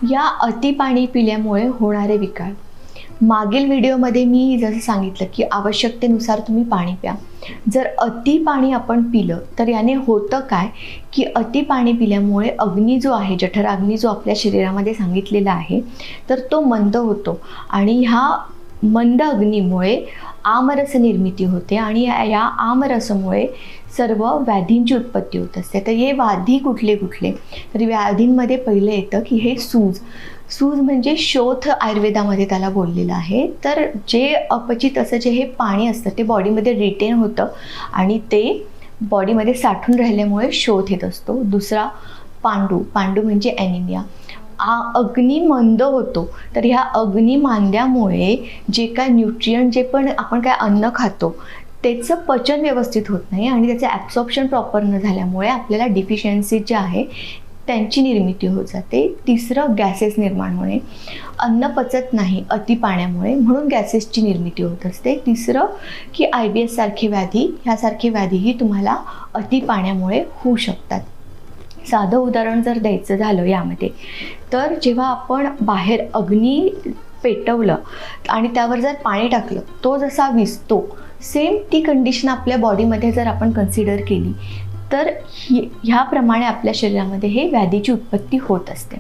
या अति पाणी पिल्यामुळे होणारे विकार. मागील व्हिडिओमध्ये मी जसं सांगितलं की आवश्यकतेनुसार तुम्ही पाणी प्या. जर अति पाणी आपण पिलं तर याने होतं काय की अति पाणी पिल्यामुळे अग्नी जो आहे, जठराग्नी जो आपल्या शरीरामध्ये सांगितलेला आहे, तर तो मंद होतो आणि ह्या मंद अग्नीमुळे आमरस निर्मिती होते आणि या आमरसामुळे सर्व व्याधींची उत्पत्ती होत असते. तर हे व्याधी कुठले कुठले, तर व्याधींमध्ये पहिलं येतं की हे सूज म्हणजे शोथ आयुर्वेदामध्ये त्याला बोललेलं आहे. तर जे अपचित असं जे हे पाणी असतं ते बॉडीमध्ये रिटेन होतं आणि ते बॉडीमध्ये साठून राहिल्यामुळे शोथ येत असतो. दुसरा पांडू म्हणजे ॲनिमिया. अग्नी मंद होतो. तर ह्या अग्नी मांद्यामुळे जे काय न्यूट्रियंट, जे पण आपण काय अन्न खातो त्याचं पचन व्यवस्थित होत नाही आणि त्याचं ॲब्सॉर्प्शन प्रॉपर न झाल्यामुळे आपल्याला डिफिशियन्सी जे आहे त्यांची निर्मिती होत जाते. तिसरं गॅसेस निर्माण होणे. अन्न पचत नाही अति पाण्यामुळे, म्हणून गॅसेसची निर्मिती होत असते. तिसरं की IBS सारखे व्याधी, ह्यासारखे व्याधीही तुम्हाला अति पाण्यामुळे होऊ शकतात. साधं उदाहरण जर द्यायचं झालं यामध्ये, तर जेव्हा आपण बाहेर अग्नी पेटवलं आणि त्यावर जर पाणी टाकलं, तो जसा विझतो, सेम ती कंडिशन आपल्या बॉडीमध्ये जर आपण कन्सिडर केली तर ह्याप्रमाणे आपल्या शरीरामध्ये हे व्याधीची उत्पत्ती होत असते.